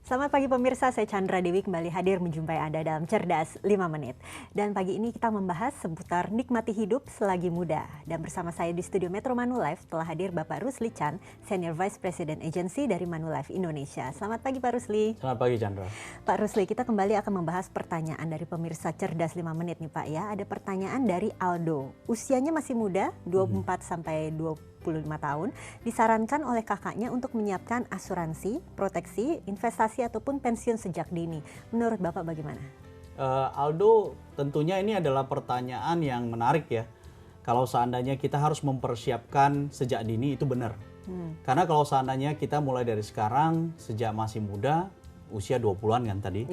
Selamat pagi pemirsa, saya Chandra Dewi kembali hadir menjumpai Anda dalam Cerdas 5 Menit. Dan pagi ini kita membahas seputar nikmati hidup selagi muda. Dan bersama saya di studio Metro Manulife telah hadir Bapak Rusli Chan, Senior Vice President Agency dari Manulife Indonesia. Selamat pagi Pak Rusli. Selamat pagi Chandra. Pak Rusli, kita kembali akan membahas pertanyaan dari pemirsa Cerdas 5 Menit nih Pak ya. Ada pertanyaan dari Aldo. Usianya masih muda, 24 sampai 25 tahun, disarankan oleh kakaknya untuk menyiapkan asuransi, proteksi, investasi ataupun pensiun sejak dini. Menurut Bapak bagaimana? Aldo, tentunya ini adalah pertanyaan yang menarik ya. Kalau seandainya kita harus mempersiapkan sejak dini itu benar. Karena kalau seandainya kita mulai dari sekarang, sejak masih muda, usia 20-an kan tadi,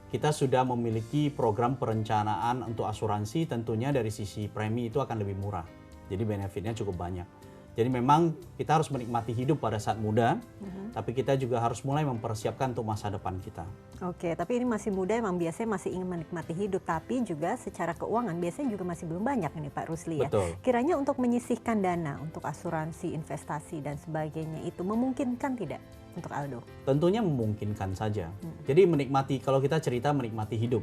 kita sudah memiliki program perencanaan untuk asuransi, tentunya dari sisi premi itu akan lebih murah. Jadi benefitnya cukup banyak. Jadi memang kita harus menikmati hidup pada saat muda, tapi kita juga harus mulai mempersiapkan untuk masa depan kita. Oke, tapi ini masih muda, emang biasanya masih ingin menikmati hidup, tapi juga secara keuangan biasanya juga masih belum banyak ini Pak Rusli ya. Betul. Kiranya untuk menyisihkan dana untuk asuransi, investasi dan sebagainya itu memungkinkan tidak untuk Aldo? Tentunya memungkinkan saja. Jadi menikmati, kalau kita cerita menikmati hidup.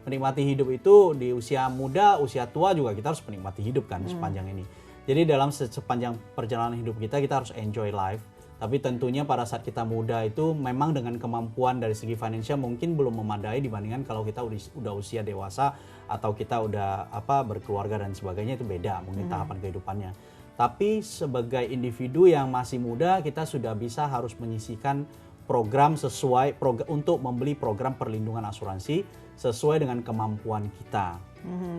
Menikmati hidup itu di usia muda, usia tua juga kita harus menikmati hidup kan sepanjang ini. Jadi dalam sepanjang perjalanan hidup kita harus enjoy life. Tapi tentunya pada saat kita muda itu memang dengan kemampuan dari segi finansial mungkin belum memadai dibandingkan kalau kita udah usia dewasa atau kita udah berkeluarga dan sebagainya, itu beda mungkin tahapan kehidupannya. Tapi sebagai individu yang masih muda kita sudah bisa harus menyisihkan program untuk membeli program perlindungan asuransi sesuai dengan kemampuan kita.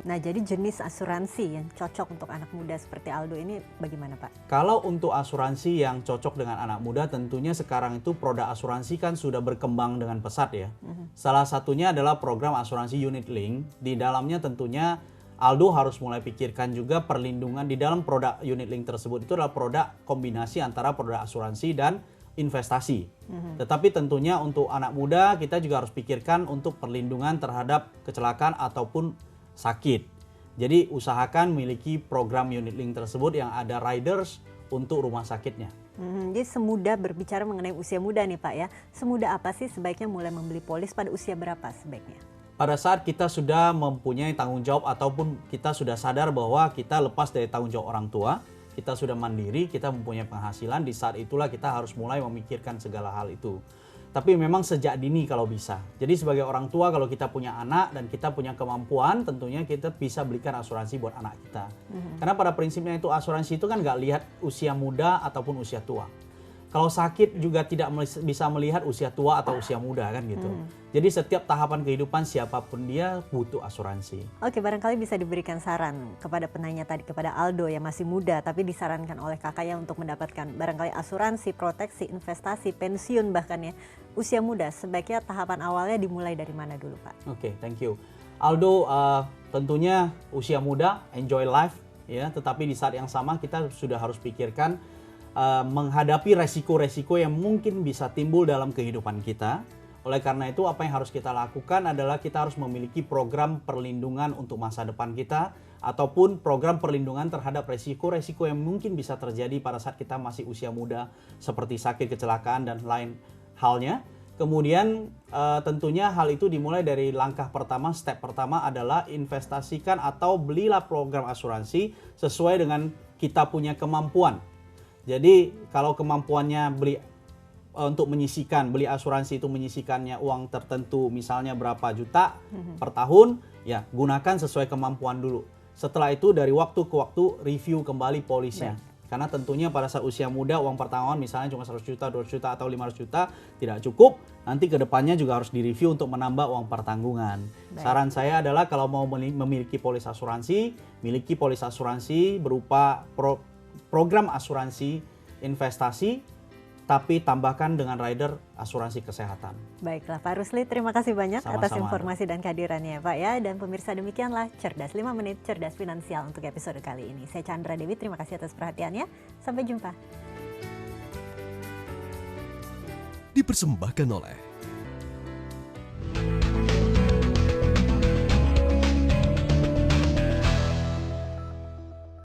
Nah, jadi jenis asuransi yang cocok untuk anak muda seperti Aldo ini bagaimana Pak? Kalau untuk asuransi yang cocok dengan anak muda, tentunya sekarang itu produk asuransi kan sudah berkembang dengan pesat ya. Salah satunya adalah program asuransi unit link. Di dalamnya tentunya Aldo harus mulai pikirkan juga perlindungan di dalam produk unit link tersebut. Itu adalah produk kombinasi antara produk asuransi dan investasi. Tetapi tentunya untuk anak muda kita juga harus pikirkan untuk perlindungan terhadap kecelakaan ataupun sakit. Jadi usahakan miliki program unit link tersebut yang ada riders untuk rumah sakitnya. Jadi semudah berbicara mengenai usia muda nih Pak ya. Semudah apa sih sebaiknya mulai membeli polis, pada usia berapa sebaiknya? Pada saat kita sudah mempunyai tanggung jawab ataupun kita sudah sadar bahwa kita lepas dari tanggung jawab orang tua, kita sudah mandiri, kita mempunyai penghasilan, di saat itulah kita harus mulai memikirkan segala hal itu. Tapi memang sejak dini kalau bisa. Jadi sebagai orang tua kalau kita punya anak dan kita punya kemampuan, tentunya kita bisa belikan asuransi buat anak kita. Karena pada prinsipnya itu asuransi itu kan nggak lihat usia muda ataupun usia tua. Kalau sakit juga tidak bisa melihat usia tua atau usia muda kan gitu. Jadi setiap tahapan kehidupan siapapun dia butuh asuransi. Oke, barangkali bisa diberikan saran kepada penanya tadi, kepada Aldo yang masih muda tapi disarankan oleh kakaknya untuk mendapatkan barangkali asuransi, proteksi, investasi, pensiun bahkan ya. Usia muda sebaiknya tahapan awalnya dimulai dari mana dulu Pak? Oke, thank you. Aldo, tentunya usia muda, enjoy life ya. Tetapi di saat yang sama kita sudah harus pikirkan menghadapi resiko-resiko yang mungkin bisa timbul dalam kehidupan kita. Oleh karena itu apa yang harus kita lakukan adalah kita harus memiliki program perlindungan untuk masa depan kita ataupun program perlindungan terhadap resiko-resiko yang mungkin bisa terjadi pada saat kita masih usia muda seperti sakit, kecelakaan dan lain halnya. Kemudian tentunya hal itu dimulai dari langkah pertama, step pertama adalah investasikan atau belilah program asuransi sesuai dengan kita punya kemampuan. Jadi kalau kemampuannya untuk menyisihkan, beli asuransi itu menyisihkannya uang tertentu misalnya berapa juta per tahun, ya gunakan sesuai kemampuan dulu. Setelah itu dari waktu ke waktu review kembali polisnya. Karena tentunya pada saat usia muda uang pertahuan misalnya cuma 100 juta, 200 juta atau 500 juta tidak cukup. Nanti ke depannya juga harus direview untuk menambah uang pertanggungan. Saran saya adalah kalau mau memiliki polis asuransi, miliki polis asuransi berupa program asuransi investasi, tapi tambahkan dengan rider asuransi kesehatan. Baiklah Pak Rusli, terima kasih banyak atas Sama-sama, informasi dan kehadirannya Pak ya. Dan pemirsa demikianlah Cerdas 5 Menit, Cerdas Finansial untuk episode kali ini. Saya Chandra Dewi, terima kasih atas perhatiannya. Sampai jumpa. Dipersembahkan oleh